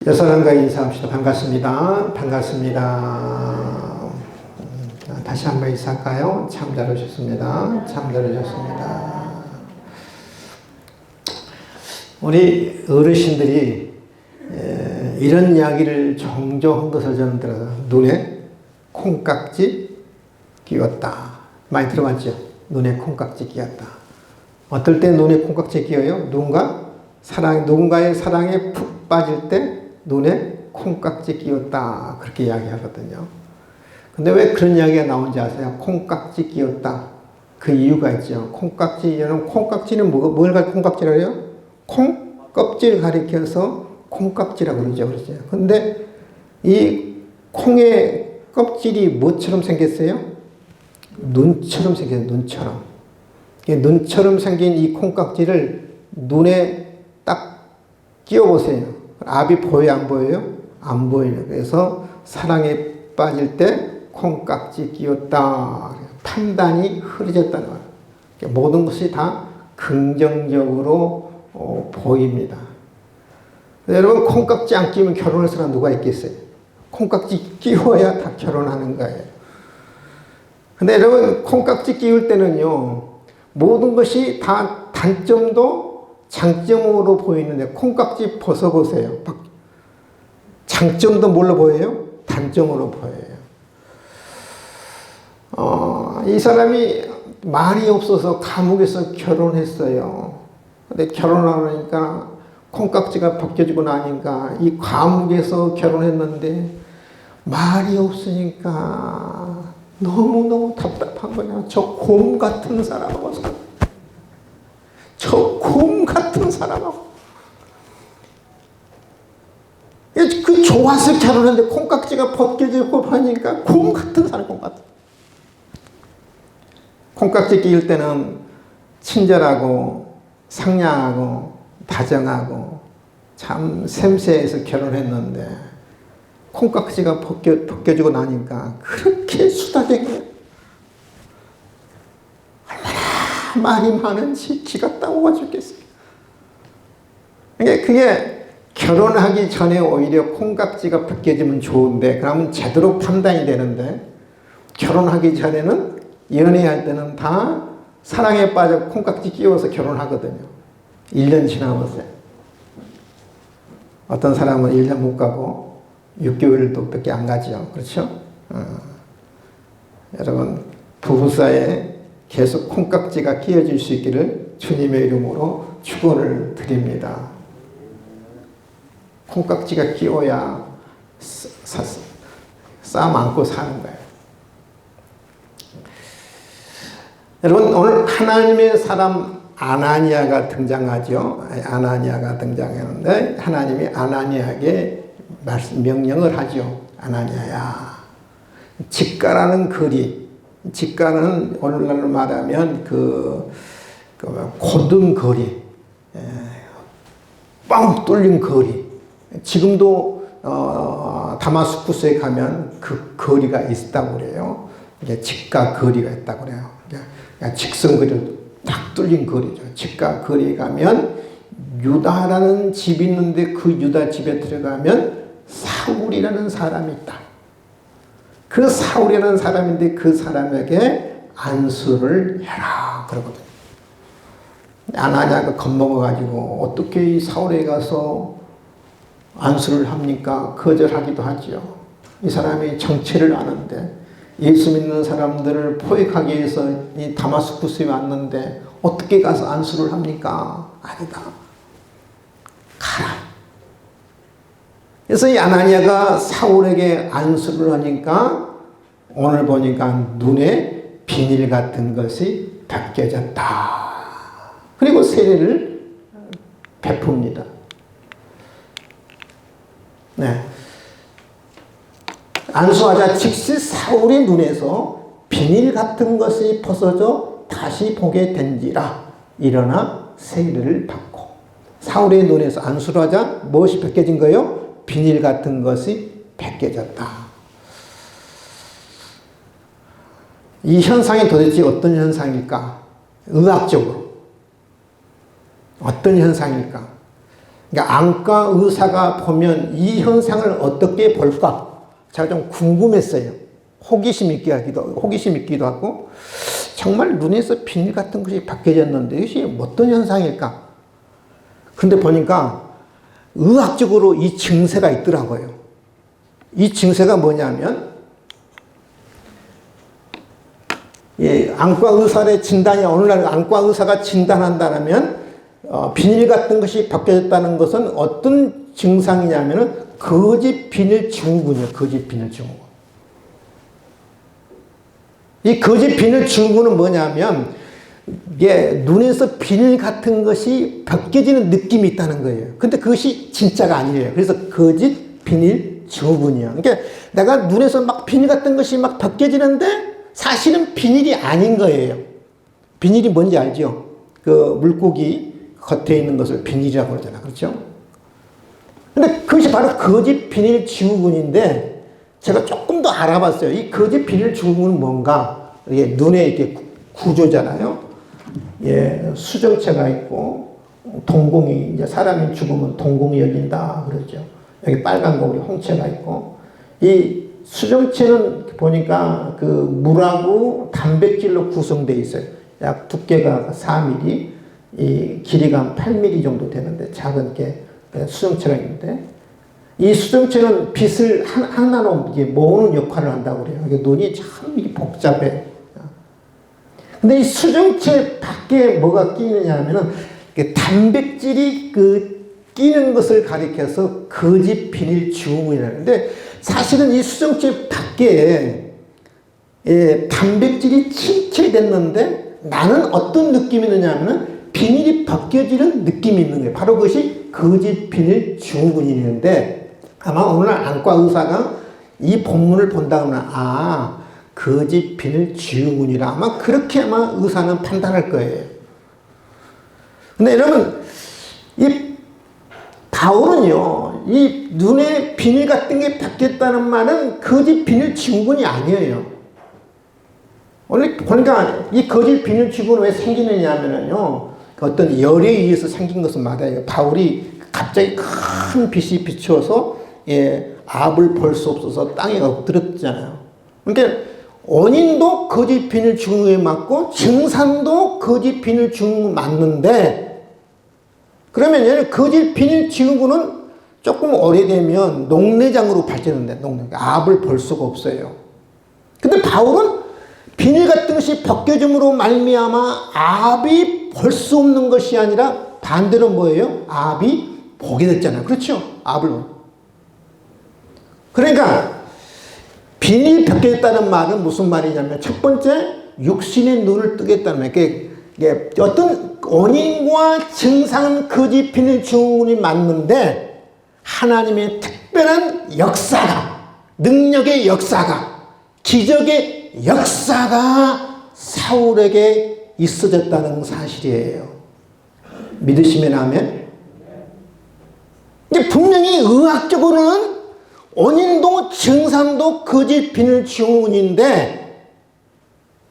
여사람과 인사합시다. 반갑습니다. 반갑습니다. 다시 한번 인사할까요? 참 잘 오셨습니다. 참 잘 오셨습니다. 우리 어르신들이 이런 이야기를 종종 한 것을 저는 들어서 눈에 콩깍지 끼웠다. 많이 들어봤죠? 눈에 콩깍지 끼웠다. 어떨 때 눈에 콩깍지 끼워요? 누군가의 사랑에 푹 빠질 때 눈에 콩깍지 끼웠다. 그렇게 이야기하거든요. 근데 왜 그런 이야기가 나온지 아세요? 콩깍지 끼웠다. 그 이유가 있죠. 여러분, 콩깍지는 뭘 가리켜 콩깍지라고 해요? 콩 껍질 가리켜서 콩깍지라고 그러죠. 근데 이 콩의 껍질이 뭐처럼 생겼어요? 눈처럼 생겼어요. 눈처럼 생긴 이 콩깍지를 눈에 딱 끼워보세요. 앞이 보여요? 안 보여요? 안 보여요. 그래서 사랑에 빠질 때 콩깍지 끼웠다. 판단이 흐려졌다는 거예요. 모든 것이 다 긍정적으로 보입니다. 여러분, 콩깍지 안 끼우면 결혼할 사람 누가 있겠어요? 콩깍지 끼워야 다 결혼하는 거예요. 근데 여러분, 콩깍지 끼울 때는요, 모든 것이 다 단점도 장점으로 보이는데 콩깍지 벗어보세요. 장점도 뭘로 보여요? 단점으로 보여요. 이 사람이 말이 없어서 감옥에서 결혼했어요. 근데 결혼하니까 콩깍지가 벗겨지고 나니까 이 감옥에서 결혼했는데 말이 없으니까 너무너무 답답한 거야. 저 곰 같은 사람하고 그 좋아서 결혼했는데 콩깍지가 벗겨지고 하니까 곰 같은 사람, 곰 같은. 콩깍지 끼울 때는 친절하고 상냥하고 다정하고 참 샘세해서 결혼했는데 콩깍지가 벗겨지고 나니까 그렇게 수다쟁이에요. 얼마나 말이 많은지 기가 따가워 죽겠어요. 그게 결혼하기 전에 오히려 콩깍지가 벗겨지면 좋은데 그러면 제대로 판단이 되는데 결혼하기 전에는 연애할 때는 다 사랑에 빠져 콩깍지 끼워서 결혼하거든요. 1년 지나면서 어떤 사람은 1년 못 가고 6개월도 밖에 안 가죠. 그렇죠? 여러분, 부부 사이에 계속 콩깍지가 끼워질 수 있기를 주님의 이름으로 축원을 드립니다. 콩깍지가 끼워야 싸움 안고 사는 거예요. 여러분, 오늘 하나님의 사람 아나니아가 등장하죠. 아나니아가 등장하는데 하나님이 아나니아에게 명령을 하죠. 아나니아야, 직가라는 거리, 직가는 오늘날로 말하면 고든 거리, 뻥 뚫린 거리. 지금도 다마스쿠스에 가면 그 거리가 있다고 그래요. 직가 거리가 있다고 그래요. 직선거리로 딱 뚫린 거리죠. 직가 거리에 가면 유다라는 집이 있는데 그 유다 집에 들어가면 사울이라는 사람이 있다. 그 사울이라는 사람인데 그 사람에게 안수를 해라 그러거든요. 아나니아가 겁먹어가지고 어떻게 이 사울에 가서 안수를 합니까? 거절하기도 하죠. 이 사람이 정체를 아는데 예수 믿는 사람들을 포획하기 위해서 이 다마스쿠스에 왔는데 어떻게 가서 안수를 합니까? 아니다. 가라. 그래서 이 아나니아가 사울에게 안수를 하니까 오늘 보니까 눈에 비닐 같은 것이 벗겨졌다. 그리고 세례를 베풉니다. 네. 안수하자 즉시 사울의 눈에서 비닐 같은 것이 벗어져 다시 보게 된지라 일어나 세례를 받고. 사울의 눈에서 안수를 하자 무엇이 벗겨진 거예요? 비닐 같은 것이 벗겨졌다. 이 현상이 도대체 어떤 현상일까? 의학적으로 어떤 현상일까? 그러니까 안과 의사가 보면 이 현상을 어떻게 볼까? 제가 좀 궁금했어요. 호기심 있기도 하고, 정말 눈에서 비닐 같은 것이 벗겨졌는데 이것이 어떤 현상일까? 근데 보니까 의학적으로 이 증세가 있더라고요. 이 증세가 뭐냐면, 안과 의사의 진단이 어느 날 안과 의사가 진단한다면 비닐 같은 것이 벗겨졌다는 것은 어떤 증상이냐면은 거짓 비닐 증후군이에요. 거짓 비닐 증후군. 이 거짓 비닐 증후군은 뭐냐면 눈에서 비닐 같은 것이 벗겨지는 느낌이 있다는 거예요. 근데 그것이 진짜가 아니에요. 그래서 거짓 비닐 증후군이에요. 그러니까 내가 눈에서 막 비닐 같은 것이 막 벗겨지는데 사실은 비닐이 아닌 거예요. 비닐이 뭔지 알죠? 그 물고기 겉에 있는 것을 비닐이라고 그러잖아. 그렇죠? 근데 그것이 바로 거짓 비닐 증후군인데 제가 조금 더 알아봤어요. 이 거짓 비닐 증후군은 뭔가? 이게 눈의 이렇게 구조잖아요. 수정체가 있고 동공이 이제 사람이 죽으면 동공이 열린다 그러죠. 여기 빨간 거 우리 홍채가 있고 이 수정체는 보니까 그 물하고 단백질로 구성되어 있어요. 약 두께가 4mm, 이 길이가 한 8mm 정도 되는데 작은 게 수정체가 있는데 이 수정체는 빛을 하나로 모으는 역할을 한다고 그래요. 이게 눈이 참 복잡해. 근데 이 수정체 밖에 뭐가 끼느냐 하면은 단백질이 끼는 것을 가리켜서 거짓 비닐 증후군이라는데 사실은 이 수정체 밖에 단백질이 침체됐는데 나는 어떤 느낌이 드냐 하면은 비닐이 벗겨지는 느낌이 있는 거예요. 바로 그것이 거짓 비닐 증후군이 있는데 아마 오늘날 안과 의사가 이 본문을 본다 하면 거짓 비닐 증후군이라 아마 그렇게 아마 의사는 판단할 거예요. 근데 여러분 이 바울은요, 이 눈에 비닐 같은 게 벗겼다는 말은 거짓 비닐 증후군이 아니에요. 그러니까 이 거짓 비닐 증후군은 왜 생기느냐 하면요, 어떤 열에 의해서 생긴 것은 맞아요. 바울이 갑자기 큰 빛이 비추어서 앞을 볼 수 없어서 땅에 엎드렸잖아요. 그러니까 원인도 거짓 비닐 증후군에 맞고 증상도 거짓 비닐 증후군 맞는데 그러면 얘는 거짓 비닐 증후군은 조금 오래되면 녹내장으로 발전한대. 앞을 볼 수가 없어요. 근데 바울은 비닐 같은 것이 벗겨짐으로 말미암아 앞이 볼 수 없는 것이 아니라 반대로 뭐예요? 앞이 보게 됐잖아요. 그렇죠? 앞을. 그러니까 비닐이 벗겨졌다는 말은 무슨 말이냐면 첫 번째 육신의 눈을 뜨겠다는 말. 이게 어떤 원인과 증상은 거짓 비닐 증후군이 맞는데 하나님의 특별한 역사가, 능력의 역사가, 기적의 역사가 사울에게 있어졌다는 사실이에요. 믿으시면 아멘? 분명히 의학적으로는 원인도 증상도 거짓 비닐 증후군인데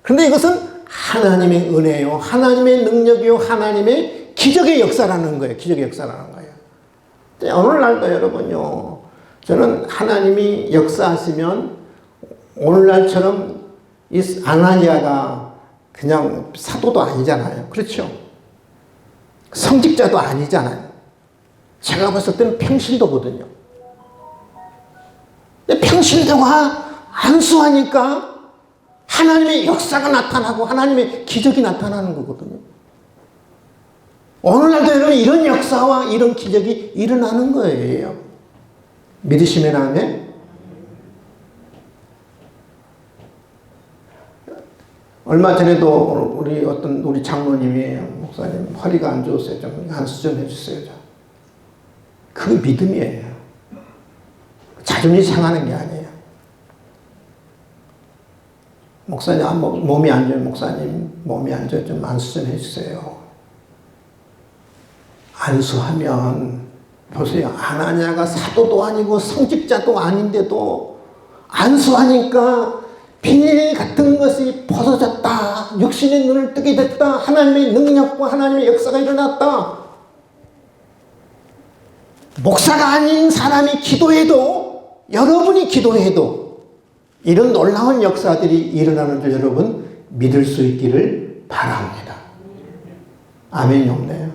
그런데 이것은 하나님의 은혜요, 하나님의 능력이요, 하나님의 기적의 역사라는 거예요. 기적의 역사라는 거예요. 오늘날도 여러분요, 저는 하나님이 역사하시면 오늘날처럼 이 아나니아가 그냥 사도도 아니잖아요. 그렇죠? 성직자도 아니잖아요. 제가 봤을 때는 평신도거든요. 근데 평신도가 안수하니까 하나님의 역사가 나타나고 하나님의 기적이 나타나는 거거든요. 오늘날도 여러분 이런 역사와 이런 기적이 일어나는 거예요. 믿으시면 아멘? 얼마 전에도 우리 장로님이 목사님 허리가 안 좋으세요. 좀 안수 좀 해주세요. 그 믿음이에요. 자존심 상하는 게 아니에요. 목사님, 몸이 안 좋아요. 목사님, 몸이 안 좋아요. 좀 안수 좀 해주세요. 안수하면, 보세요. 아나니아가 사도도 아니고 성직자도 아닌데도 안수하니까 비닐 같은 것이 벗어졌다. 육신의 눈을 뜨게 됐다. 하나님의 능력과 하나님의 역사가 일어났다. 목사가 아닌 사람이 기도해도, 여러분이 기도해도 이런 놀라운 역사들이 일어나는 줄 여러분 믿을 수 있기를 바랍니다. 아멘이 없네요.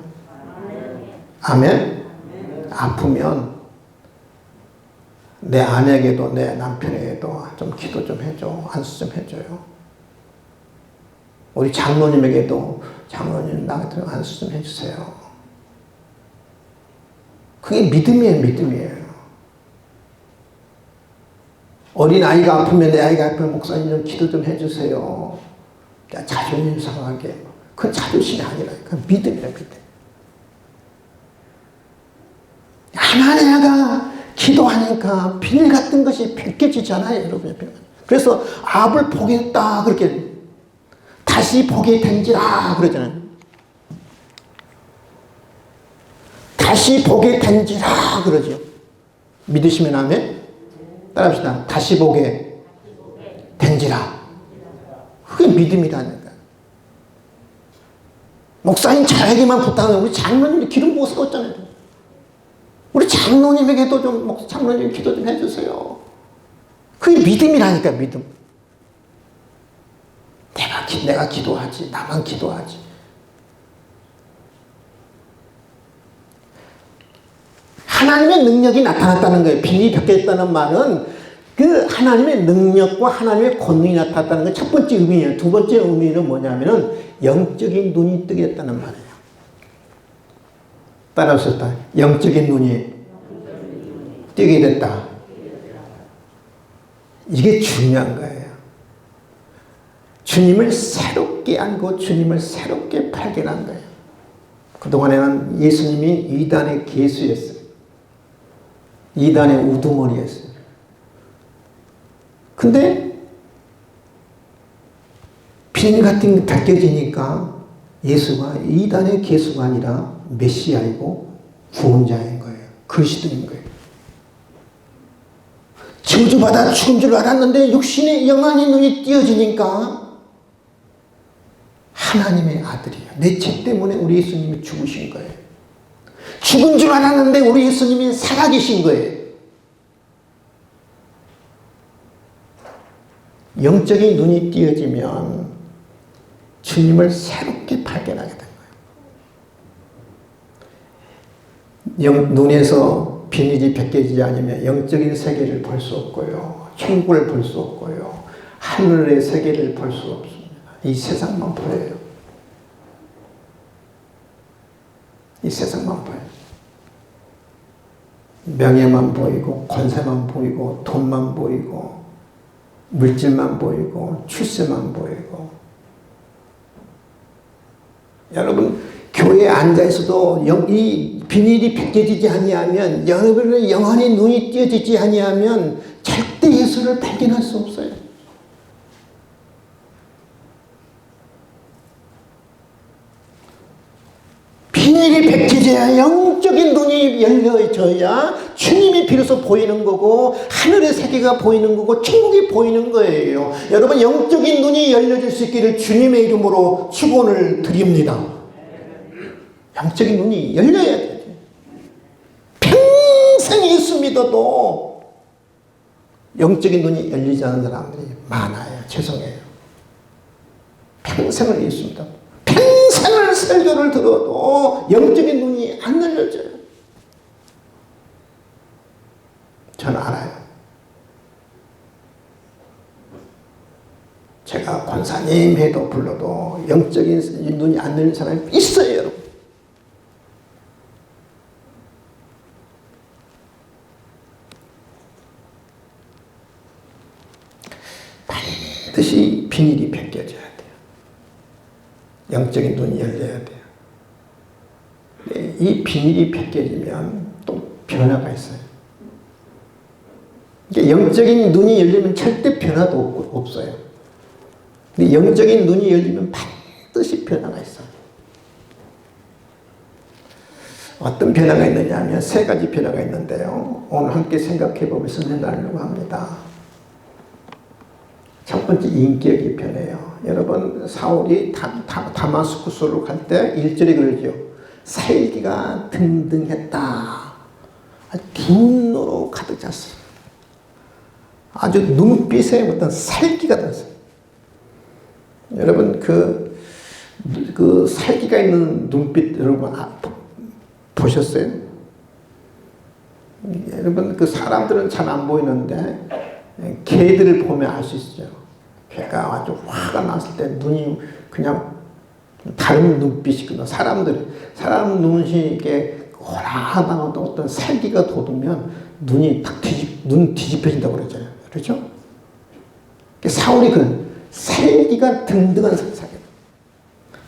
아멘. 아프면 내 아내에게도 내 남편에게도 좀 기도 좀 해줘. 안수 좀 해줘요. 우리 장로님에게도 장로님 나한테 안수 좀 해주세요. 그게 믿음이에요. 믿음이에요. 어린 아이가 아프면 내 아이가 아프면 목사님 좀 기도 좀 해주세요. 자존심 상하게. 그건 자존심이 아니라 그건 믿음이라 믿음. 하나님가 기도하니까 빌 같은 것이 벗겨지잖아요, 여러분. 그래서 압을 포기했다 그렇게 다시 보게 된지라 그러잖아요. 다시 보게 된지라 그러죠. 믿으시면 아멘. 따라합시다. 다시 보게 된지라. 그게 믿음이라니까. 목사님 저에게만 부탁하면 우리 장로님이 기름 부어 세웠잖아요. 우리 장로님에게도 좀 장로님 기도 좀 해주세요. 그게 믿음이라니까. 믿음. 내가 기도하지. 나만 기도하지. 하나님의 능력이 나타났다는 거예요. 빈이 벗겼다는 말은 그 하나님의 능력과 하나님의 권능이 나타났다는 게 첫 번째 의미예요. 두 번째 의미는 뭐냐면은 영적인 눈이 뜨겠다는 말이에요. 따라하셨다. 영적인 눈이 뜨게 됐다. 이게 중요한 거예요. 주님을 새롭게 알고 주님을 새롭게 발견한 거예요. 그동안에는 예수님이 이단의 개수였어요. 이단의 우두머리였어요. 근데 비밀 같은 게 벗겨지니까 예수가 이단의 개수가 아니라 메시아이고 구원자인 거예요. 그리스도인 거예요. 저주받아 죽은 줄 알았는데 육신의 영안의 눈이 띄어지니까 하나님의 아들이에요. 내 죄 때문에 우리 예수님이 죽으신 거예요. 죽은 줄 알았는데 우리 예수님이 살아계신 거예요. 영적인 눈이 띄어지면 주님을 새롭게 발견하게 된 거예요. 눈에서 비밀이 벗겨지지 않으면 영적인 세계를 볼 수 없고요. 천국을 볼 수 없고요. 하늘의 세계를 볼 수 없습니다. 이 세상만 보여요. 이 세상만 보여요. 명예만 보이고 권세만 보이고 돈만 보이고 물질만 보이고 출세만 보이고. 여러분 교회에 앉아있어도 이 비밀이 벗겨지지 아니하면, 여러분의 영혼의 눈이 띄어지지 아니하면 절대 예수를 발견할 수 없어요. 비밀이 벗겨져야, 영적인 눈이 열려져야 주님이 비로소 보이는 거고 하늘의 세계가 보이는 거고 천국이 보이는 거예요. 여러분 영적인 눈이 열려질 수 있기를 주님의 이름으로 축원을 드립니다. 영적인 눈이 열려야 돼요. 평생 예수 믿어도 영적인 눈이 열리지 않는 사람들이 많아요. 죄송해요. 평생을 예수 믿어 평생을 설교를 들어도 영적인 눈이 안 열려져요. 저는 알아요. 제가 권사님 해도 불러도 영적인 눈이 안 열리는 사람이 있어요, 여러분. 반드시 비밀이 벗겨져야 돼요. 영적인 눈이 열려야 돼요. 이 비밀이 벗겨지면 또 변화가 있어요. 영적인 눈이 열리면 절대 변화도 없어요. 근데 영적인 눈이 열리면 반드시 변화가 있어요. 어떤 변화가 있느냐 하면 세 가지 변화가 있는데요. 오늘 함께 생각해 보면서 나누려고 합니다. 첫 번째, 인격이 변해요. 여러분, 사울이 다마스쿠스로 갈 때 1절에 그러죠. 살기가 등등했다. 분노로 가득 찼어요. 아주 눈빛에 어떤 살기가 들었어요. 여러분 그 살기가 있는 눈빛 여러분 보셨어요? 여러분 그 사람들은 잘 안 보이는데 개들을 보면 알 수 있어요. 개가 아주 화가 났을 때 눈이 그냥 다른 눈빛이거든요. 사람 눈이 이렇게 호랑하다고 어떤 살기가 돋으면 눈이 눈 뒤집혀진다고 그러잖아요. 그렇죠? 사울이 그 살기가 등등한 사람,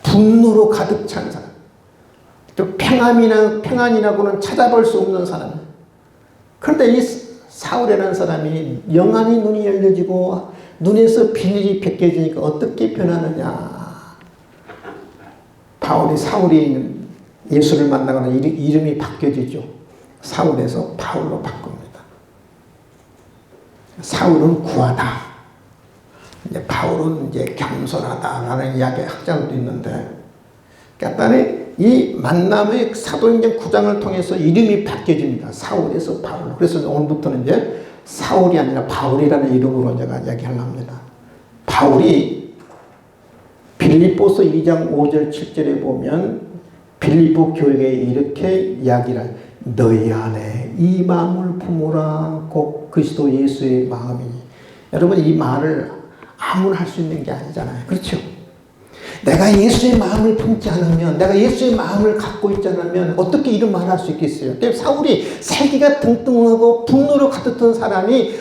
분노로 가득 찬 사람, 또 평안이라고는 찾아볼 수 없는 사람. 그런데 이 사울이라는 사람이 영안이 눈이 열려지고 눈에서 비늘이 벗겨지니까 어떻게 변하느냐. 사울이 예수를 만나거나 이름이 바뀌어지죠. 사울에서 바울로 바꿉니다. 사울은 구하다. 이제 바울은 이제 겸손하다라는 이야기 학자도 있는데, 그러니까 이 만남의 사도행전 9장을 통해서 이름이 바뀌어집니다. 사울에서 바울로. 그래서 오늘부터는 이제 사울이 아니라 바울이라는 이름으로 제가 이야기하려 합니다. 바울이 빌립보서 2장 5절 7절에 보면 빌립보 교회에 이렇게 이야기를 너희 안에 이 마음을 품으라 곧 그리스도 예수의 마음이니. 여러분 이 말을 아무나 할 수 있는 게 아니잖아요. 그렇죠? 내가 예수의 마음을 품지 않으면, 내가 예수의 마음을 갖고 있지 않으면 어떻게 이런 말을 할 수 있겠어요? 사울이 살기가 등등하고 분노로 가득한 사람이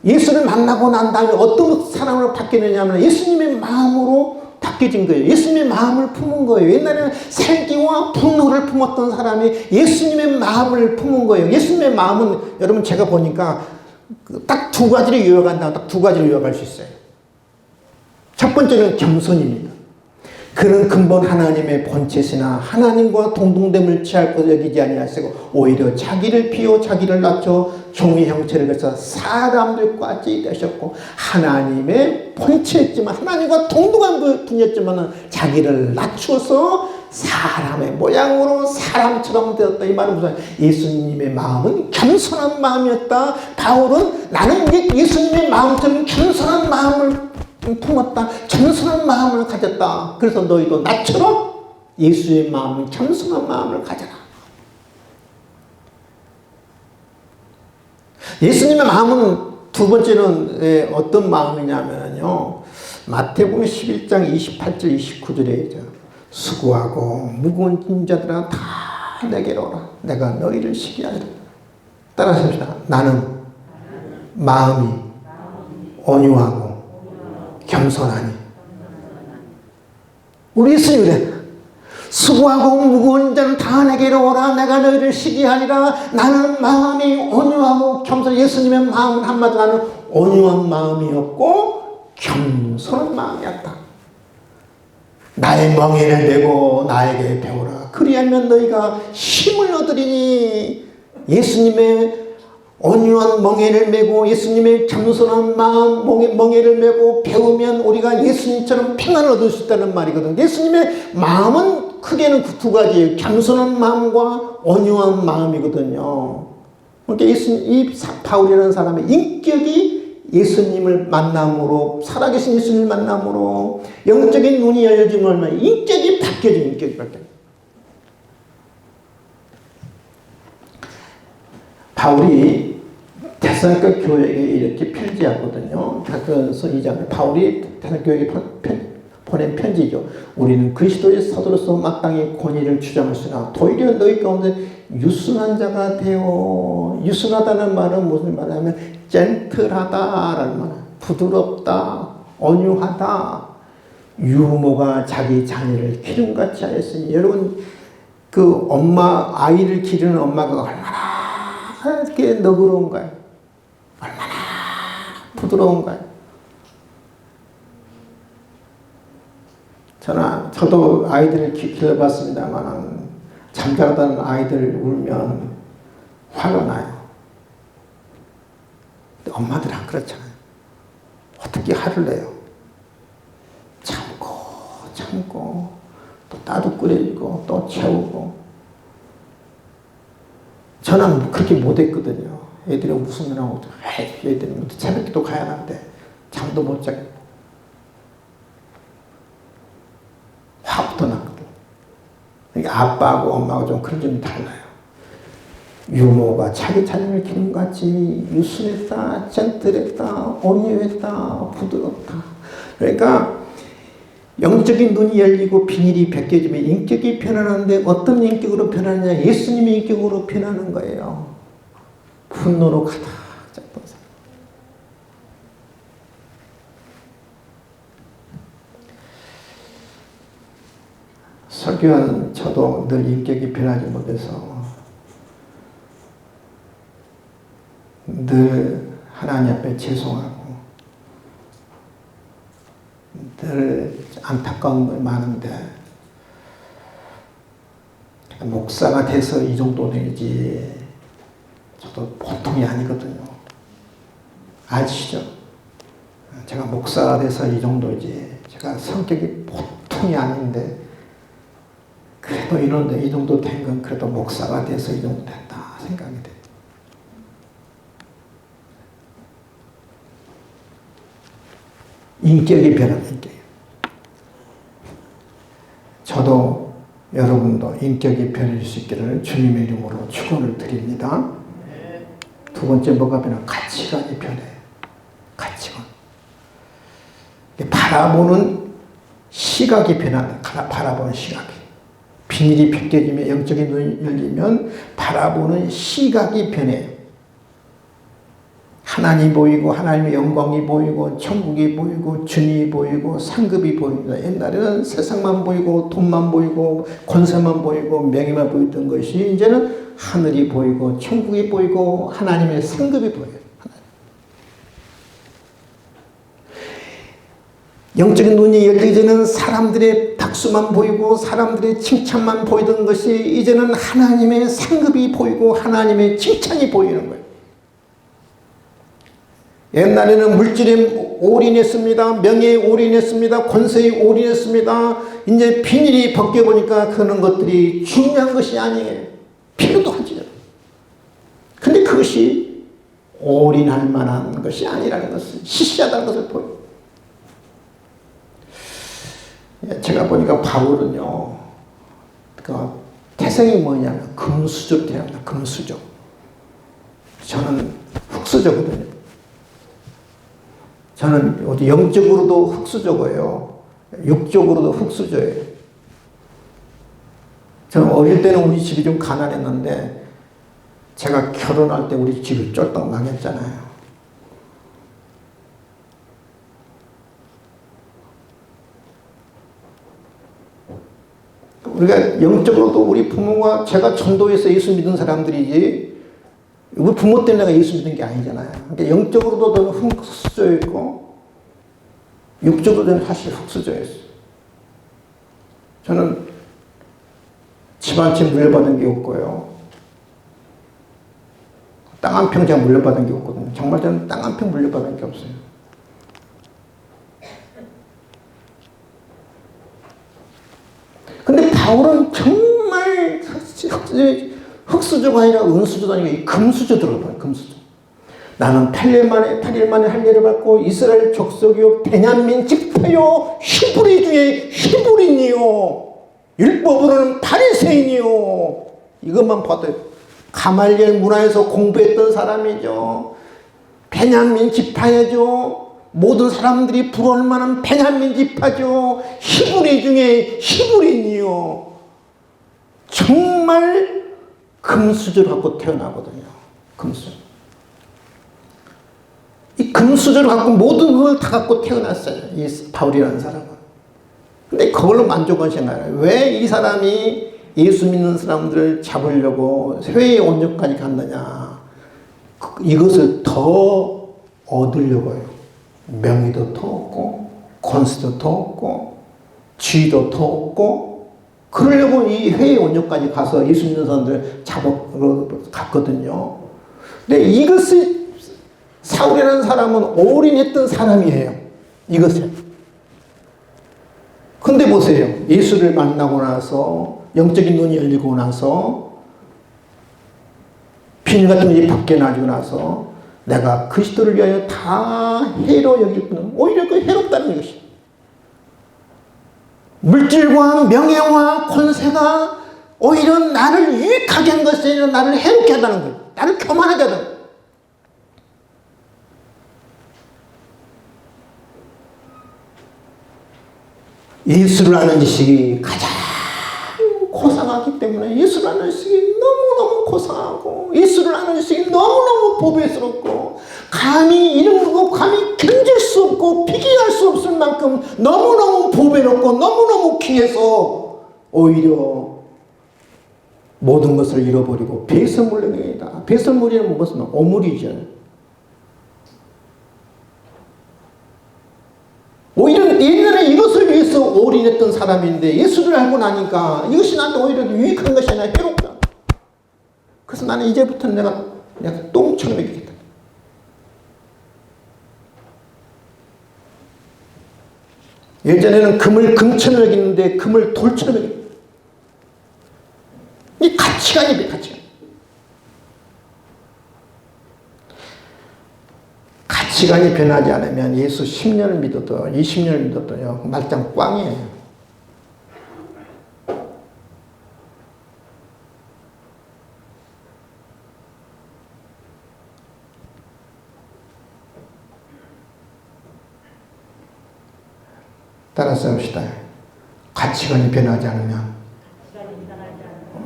예수를 만나고 난 다음에 어떤 사람으로 바뀌느냐면 예수님의 마음으로 바뀌어진 거예요. 예수님의 마음을 품은 거예요. 옛날에는 살기와 분노를 품었던 사람이 예수님의 마음을 품은 거예요. 예수님의 마음은 여러분 제가 보니까 딱 두 가지를 요약한다면 딱 두 가지를 요약할 수 있어요. 첫 번째는 겸손입니다. 그는 근본 하나님의 본체시나 하나님과 동등됨을 취할 것을 여기지 아니하시고 오히려 자기를 비워 자기를 낮춰 종의 형체를 가져 사람들과 같이 되셨고 하나님의 본체였지만 하나님과 동등한 분이었지만 자기를 낮추어서 사람의 모양으로 사람처럼 되었다. 이 말은 무슨 예수님의 마음은 겸손한 마음이었다. 바울은 나는 예수님의 마음처럼 겸손한 마음을 품었다. 겸손한 마음을 가졌다. 그래서 너희도 나처럼 예수의 마음은 겸손한 마음을 가져라. 예수님의 마음은 두 번째는 어떤 마음이냐면요. 마태복음 11장 28절 29절에 수고하고 무거운 짐자들아 다 내게로 오라. 내가 너희를 쉬게 하리라. 따라서 합시다. 나는 마음이 온유하고 겸손하니. 우리 예수님이 그래. 수고하고 무거운 자는 다 내게로 오라. 내가 너희를 쉬게 하리라. 나는 마음이 온유하고 겸손. 예수님의 마음은 한마디로 나는 온유한 마음이었고 겸손한 마음이었다. 나의 멍에를 메고 나에게 배우라. 그리하면 너희가 힘을 얻으리니. 예수님의 온유한 멍에를 메고 예수님의 겸손한 마음 멍에를 메고 배우면 우리가 예수님처럼 평안을 얻을 수 있다는 말이거든요. 예수님의 마음은 크게는 그 두 가지예요. 겸손한 마음과 온유한 마음이거든요. 그러니까 이 바울이라는 사람의 인격이 예수님을 만남으로, 살아계신 예수님을 만남으로 영적인 눈이 열려지면 인격이 바뀌어져요. 인격이 바뀌어요. 바울이 데살로니가 교회에 이렇게 편지하거든요. 데살로니가서 2장에 바울이 데살로니가 교회에 보낸 편지죠. 우리는 그리스도의 사도로서 마땅히 권위를 주장하시나 도리어 너희 가운데 유순한 자가 되어. 유순하다는 말은 무슨 말이냐면 젠틀하다라는 말, 부드럽다, 온유하다. 유모가 자기 자녀를 기름같이 하였으니. 여러분 그 아이를 기르는 엄마가 얼마나 이렇게 너그러운가요? 얼마나 부드러운가요? 저도 아이들을 길러봤습니다만 잠자다는 아이들 울면 화가 나요. 근데 엄마들은 안 그렇잖아요. 어떻게 화를 내요? 참고 또 따도 끓여주고 또 채우고. 저는 그렇게 못했거든요. 애들이 웃으면 하고, 애들이 새벽기도 가야 하는데 잠도 못 자고 화부터 났거든. 그러니까 아빠하고 엄마하고 좀 그런 점이 달라요. 유모가 자기 자녀를 기름같이 유순했다, 젠틀했다, 온유했다, 부드럽다. 그러니까 영적인 눈이 열리고 비닐이 벗겨지면 인격이 변하는데 어떤 인격으로 변하느냐? 예수님의 인격으로 변하는 거예요. 분노로 가득 찼던 사람. 설교하는 저도 늘 인격이 변하지 못해서 늘 하나님 앞에 죄송하고 늘 안타까운 게 많은데 목사가 돼서 이 정도 되지 저도 보통이 아니거든요. 아시죠? 제가 목사가 돼서 이 정도지 제가 성격이 보통이 아닌데 그래도 이런데 이 정도 된 건 그래도 목사가 돼서 이 정도 됐다 생각이 돼요. 인격이 변하는 인격. 저도 여러분도 인격이 변할 수 있기를 주님의 이름으로 축원을 드립니다. 두 번째 뭐가 변해? 가치관이 변해. 가치관. 바라보는 시각이 변한다. 바라보는 시각이. 비닐이 벗겨지면 영적인 눈이 열리면 바라보는 시각이 변해. 하나님이 보이고 하나님의 영광이 보이고 천국이 보이고 주님이 보이고 상급이 보입니다. 옛날에는 세상만 보이고 돈만 보이고 권세만 보이고 명예만 보였던 것이 이제는 하늘이 보이고 천국이 보이고 하나님의 상급이 보여요. 영적인 눈이 열리기 전에는 사람들의 박수만 보이고 사람들의 칭찬만 보이던 것이 이제는 하나님의 상급이 보이고 하나님의 칭찬이 보이는 거예요. 옛날에는 물질에 올인했습니다. 명예에 올인했습니다. 권세에 올인했습니다. 이제 비닐이 벗겨보니까 그런 것들이 중요한 것이 아니에요. 필요도 하지. 근데 그것이 올인할 만한 것이 아니라는 것을 시시하다는 것을 보여요. 제가 보니까 바울은요, 그 태생이 뭐냐면 금수저로 태어납니다. 금수저. 저는 흙수저거든요. 저는 영적으로도 흙수저고요. 육적으로도 흙수저예요. 저는 어릴 때는 우리 집이 좀 가난했는데 제가 결혼할 때 우리 집이 쫄딱 망했잖아요. 우리가 영적으로도 우리 부모가 제가 전도해서 예수 믿은 사람들이지 우리 부모 때문에 내가 예수 믿은 게 아니잖아요. 그러니까 영적으로도 저는 흙수저였고 육적으로 저는 사실 흙수저였어요. 저는 집 한 채 물려받은 게 없고요. 땅 한 평 제가 물려받은 게 없거든요. 정말 저는 땅 한 평 물려받은 게 없어요. 근데 바울은 정말 흙수저가 아니라 은수저가 아니라 금수저 들어가요. 금수저. 나는 8일 만에 할례를 받고 이스라엘 족속이요 베냐민 지파요 히브리 중에 히브리니요 율법으로는 바리새인이요. 이것만 봐도 가말리엘 문화에서 공부했던 사람이죠. 베냐민 지파야죠. 모든 사람들이 부러울 만한 베냐민 지파죠. 히브리 중에 히브리니요. 정말 금수저를 갖고 태어나거든요. 금수저. 이 금수저를 갖고 모든 걸 다 갖고 태어났어요. 이 바울이라는 사람은. 근데 그걸로 만족하지 않아요. 왜 이 사람이 예수 믿는 사람들을 잡으려고 회의 온전까지 갔느냐. 이것을 더 얻으려고 해요. 명의도 더 얻고 권세도 더 얻고 지위도 더 얻고 그러려고 이 회의 온전까지 가서 예수 믿는 사람들 잡으러 갔거든요. 근데 이것을 사울이라는 사람은 올인했던 사람이에요. 이것에. 근데 보세요. 예수를 만나고 나서 영적인 눈이 열리고 나서 비늘 같은 것이 벗겨나지고 나서 내가 그리스도를 위하여 다 해로 여길 뿐 오히려 그 해롭다는 것이 물질과 명예와 권세가 오히려 나를 유익하게 한 것이 아니라 나를 해롭게 한다는 거예요. 나를 교만하게 한다는 거예요. 예수를 아는 지식이 가장 고상하기 때문에 예수를 아는 지식이 너무너무 고상하고 예수를 아는 지식이 너무너무 보배스럽고 감히 이름으로 감히 견딜 수 없고 비교할 수 없을 만큼 너무너무 보배롭고 너무너무 귀해서 오히려 모든 것을 잃어버리고 배설물이다. 배설물이란 무슨 오물이죠. 오히려 옛날에 이것을 위해서 올인했던 사람인데 예수를 알고 나니까 이것이 나한테 오히려 유익한 것이 아니라 해롭다. 그래서 나는 이제부터는 내가 똥처럼 여기겠다. 예전에는 금을 금처럼 여기는데 금을 돌처럼 여기겠다. 이 가치관이 가치관. 가치관이 변하지 않으면 예수 10년을 믿어도 20년을 믿어도요 말짱 꽝이에요. 따라서 합시다. 가치관이 변하지 않으면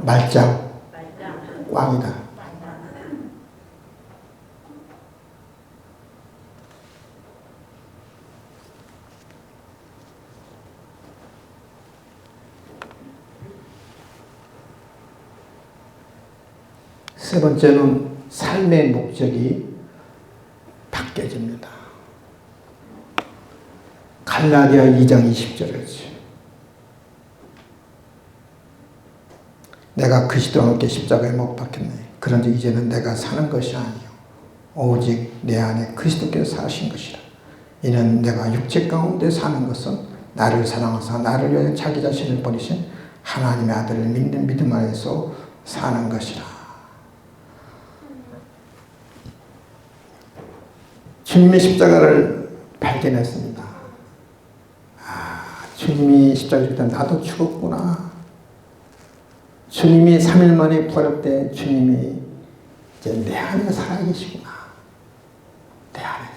말짱 꽝이다. 세 번째는 삶의 목적이 바뀌어집니다. 갈라디아 2장 20절이지. 내가 그리스도와 함께 십자가에 못 박혔네. 그런데 이제는 내가 사는 것이 아니요 오직 내 안에 그리스도께서 사신 것이라. 이는 내가 육체 가운데 사는 것은 나를 사랑하사 나를 위하여 자기 자신을 버리신 하나님의 아들을 믿는 믿음 안에서 사는 것이라. 주님의 십자가를 발견했습니다. 주님이 십자가를 지을 때 나도 죽었구나. 주님이 3일 만에 부활할 때 주님이 이제 내 안에 살아계시구나. 내 안에.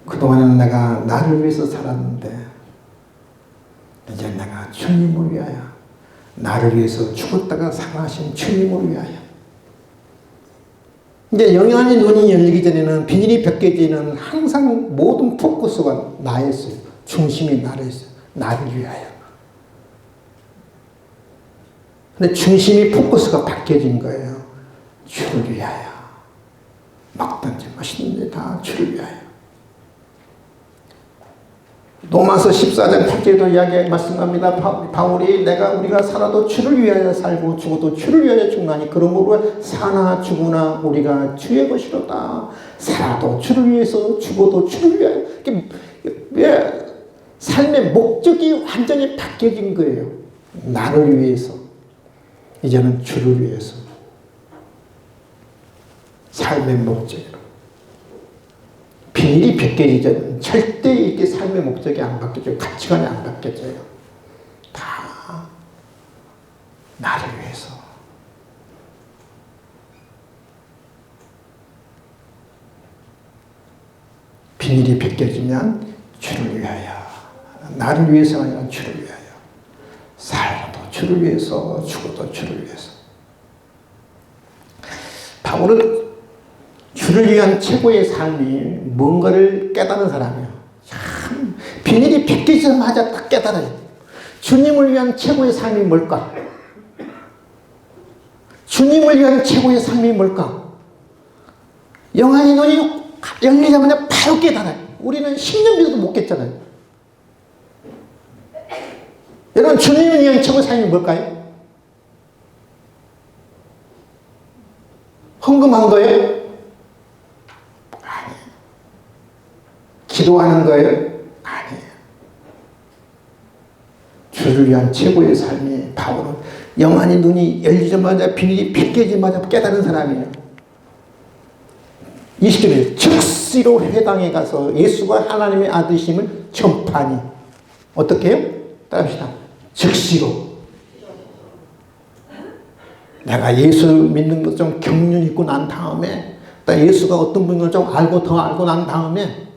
그동안은 내가 나를 위해서 살았는데 이제 내가 주님을 위하여 나를 위해서 죽었다가 살아나신 주님을 위하여 이제 영안의 눈이 열리기 전에는 비닐이 벗겨지는 항상 모든 포커스가 나였어요. 중심이 나였어요. 나를 위하여. 근데 중심이 포커스가 바뀌어진 거예요. 주를 위하여. 먹든지 마시든지 다 주를 위하여. 로마서 14장 8절에도 이야기 말씀합니다. 바울이 우리가 살아도 주를 위하여 살고 죽어도 주를 위하여 죽나니 그러므로 사나 죽으나 우리가 주의 것이로다. 살아도 주를 위해서 죽어도 주를 위하여. 삶의 목적이 완전히 바뀌어진 거예요. 나를 위해서. 이제는 주를 위해서. 삶의 목적이로. 비닐이 벗겨지죠. 절대 이게 삶의 목적이 안 바뀌어져요. 가치관이 안 바뀌어져요. 다 나를 위해서. 비닐이 벗겨지면 주를 위하여. 나를 위해서가 아니라 주를 위하여. 살아도 주를 위해서, 죽어도 주를 위해서. 바울은 주를 위한 최고의 삶이 뭔가를 깨달은 사람이에요. 참 비닐이 벗기자마자 딱 깨달아요. 주님을 위한 최고의 삶이 뭘까? 주님을 위한 최고의 삶이 뭘까? 영안의 눈이 열리자마자 바로 깨달아요. 우리는 10년 믿어도 못 깼잖아요. 여러분 주님을 위한 최고의 삶이 뭘까요? 헌금한 거예요? 기도하는 거예요? 아니에요. 주를 위한 최고의 삶이 바울은 영안이 눈이 열리자마자 비밀이 벗겨지자마자 깨달은 사람이에요. 20절에 즉시로 회당에 가서 예수가 하나님의 아들이심을 전파하니 어떻게 해요? 따라합시다. 즉시로. 내가 예수 믿는 것 좀 경륜 있고 난 다음에 또 예수가 어떤 분인가 좀 알고 더 알고 난 다음에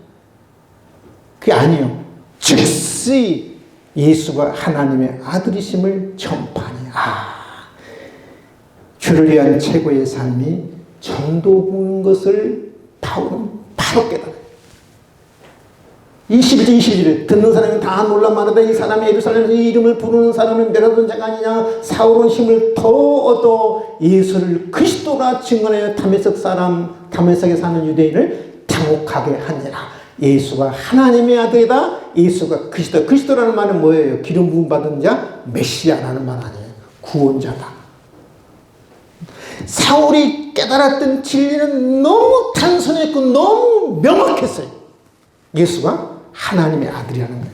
그게 아니에요. 즉시 예수가 하나님의 아들이심을 전파하니 주를 위한 최고의 삶이 전도인 것을 바울은 바로 깨달아요. 21절에 듣는 사람이 다 놀라 말하다 이 사람이 예루살렘에서 이 이름을 부르는 사람은 메라돈 자가 아니냐. 사울은 힘을 더 얻어 예수를 그리스도라 증언하여 다메섹에 사는 유대인을 당혹하게 하니라. 예수가 하나님의 아들이다. 예수가 그리스도. 그리스도라는 말은 뭐예요? 기름 부음 받은 자, 메시아라는 말 아니에요. 구원자다. 사울이 깨달았던 진리는 너무 단순했고 너무 명확했어요. 예수가 하나님의 아들이라는 거예요.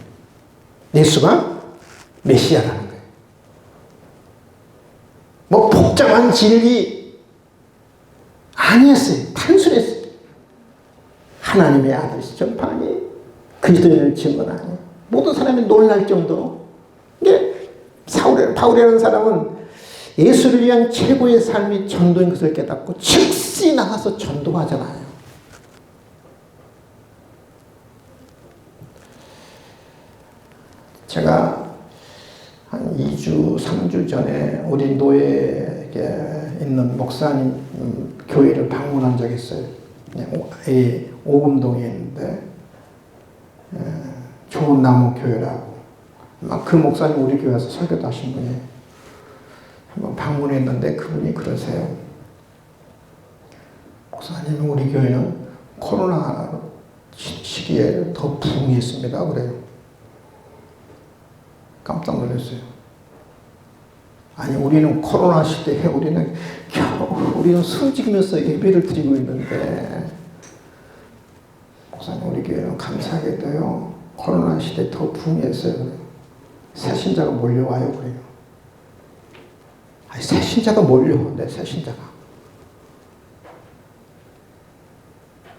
예수가 메시아라는 거예요. 뭐 복잡한 진리 아니었어요. 단순했어요. 하나님의 아들이시 전파하니 그리스도인을 증언하니 모든 사람이 놀랄 정도로. 이게 바울이라는 사람은 예수를 위한 최고의 삶이 전도인 것을 깨닫고 즉시 나가서 전도하잖아요. 제가 한 2주, 3주 전에 우리 노예에 있는 목사님 교회를 방문한 적이 있어요. 오금동에 있는데 좋은 나무 교회라고. 그 목사님 우리 교회 와서 설교도 하신 분이에요. 한번 방문했는데 그분이 그러세요. 목사님, 우리 교회는 코로나 시기에 더 부흥했습니다. 그래요. 깜짝 놀랐어요. 아니, 우리는 코로나 시대에 우리는 숨지면서 예배를 드리고 있는데, 목사님, 우리 교회는 감사하게도요, 코로나 시대에 더 부흥했어요. 그래요. 새신자가 몰려와요. 그래요. 아니, 새신자가 몰려오는데, 새신자가.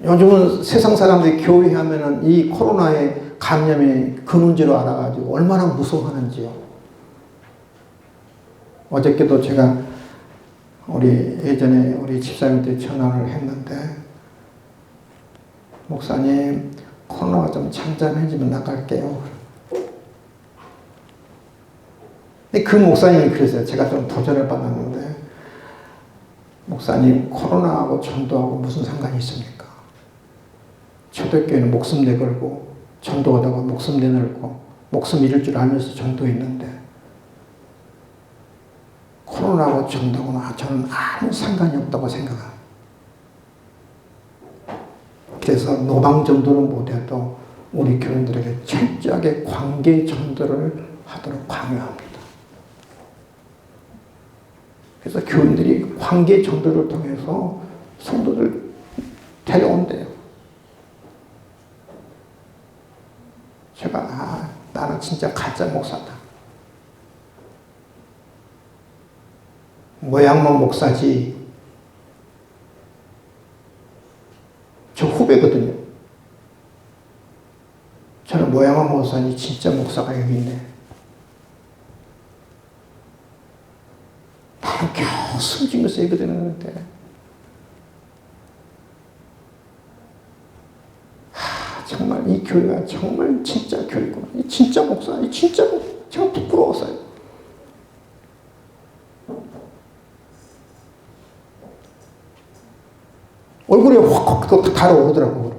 요즘은 세상 사람들이 교회 하면은 이 코로나의 감염이 근원지로 알아가지고 얼마나 무서워하는지요. 어저께도 제가 예전에 우리 집사님한테 전화를 했는데, 목사님, 코로나가 좀 잠잠해지면 나갈게요. 근데 그 목사님이 그랬어요. 제가 좀 도전을 받았는데, 목사님, 코로나하고 전도하고 무슨 상관이 있습니까? 초대교회는 목숨 내걸고 전도하다가 목숨 내걸고 목숨 잃을 줄 알면서 전도했는데, 코로나하고 전도하고는 저는 아무 상관이 없다고 생각합니다. 그래서 노방 전도는 못해도 우리 교인들에게 철저하게 관계 전도를 하도록 강요합니다. 그래서 교인들이 관계 전도를 통해서 성도들 데려온대요. 제가 나는 진짜 가짜 목사다. 모양만 목사지. 저 후배거든요. 저는 모양만 목사니 진짜 목사가 여기 있네. 나는 겨우 숨지면서 예배 드리는데, 정말 이 교회가 정말 진짜 교회구나. 이 진짜 목사, 이 진짜 목사. 제가 부끄러웠어요. 얼굴에 확 달아오르더라고요.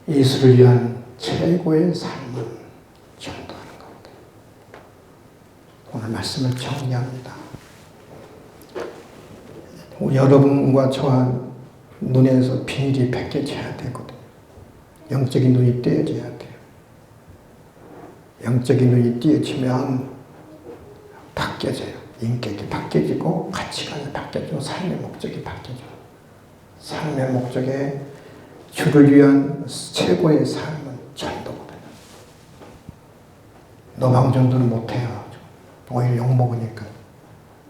예수를 위한 최고의 삶은 전도하는 겁니다. 오늘 말씀을 정리합니다. 여러분과 저와 눈에서 비밀이 벗겨져야 되거든요. 영적인 눈이 띄어져야 돼요. 영적인 눈이 띄어지면 바뀌어져요. 인격이 바뀌어지고 가치관이 바뀌어지고 삶의 목적이 바뀌어지고 삶의 목적에 주를 위한 최고의 삶은 전도거든요. 노방전도는 못해요. 오히려 욕먹으니까.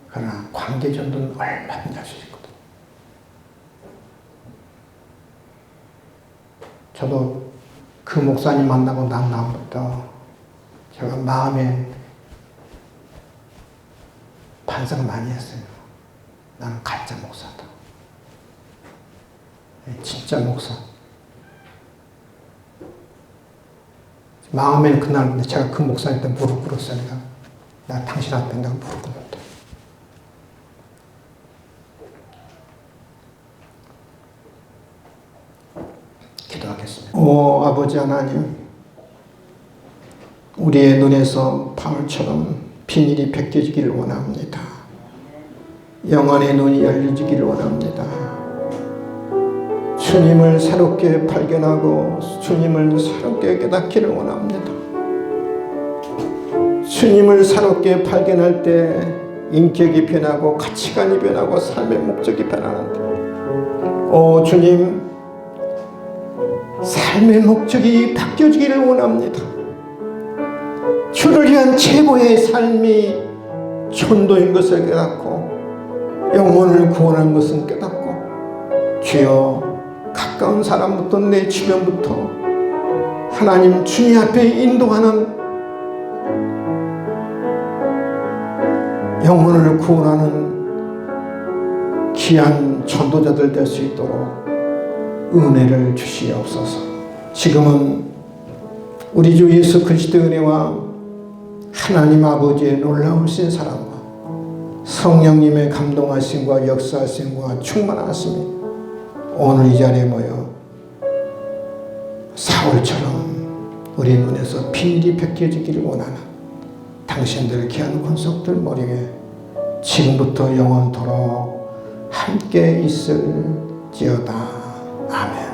그러나 관계전도는 얼마든지 할 수 있거든요. 저도 그 목사님 만나고 난 다음부터 제가 마음에 반성을 많이 했어요. 나는 가짜 목사다. 진짜 목사. 마음에 그날 제가 그 목사님한테 무릎 꿇었어요. 나 당신 앞에 내가 무릎 꿇었다. 기도하겠습니다. 오 아버지 하나님, 우리의 눈에서 파울처럼 비닐이 벗겨지기를 원합니다. 영혼의 눈이 열리지기를 원합니다. 주님을 새롭게 발견하고 주님을 새롭게 깨닫기를 원합니다. 주님을 새롭게 발견할 때 인격이 변하고 가치관이 변하고 삶의 목적이 변하는데, 오 주님, 삶의 목적이 바뀌어지기를 원합니다. 주를 위한 최고의 삶이 전도인 것을 깨닫고 영혼을 구원하는 것을 깨닫고, 주여 가까운 사람부터 내 주변부터 하나님 주님 앞에 인도하는 영혼을 구원하는 귀한 전도자들 될 수 있도록 은혜를 주시옵소서. 지금은 우리 주 예수 그리스도의 은혜와 하나님 아버지의 놀라우신 사랑과 성령님의 감동하심과 역사하심과 충만하심이 오늘 이 자리에 모여 사울처럼 우리 눈에서 비밀이 벗겨지기를 원하는 당신들 귀한 권속들 머리에 지금부터 영원토록 함께 있을지어다. 아멘.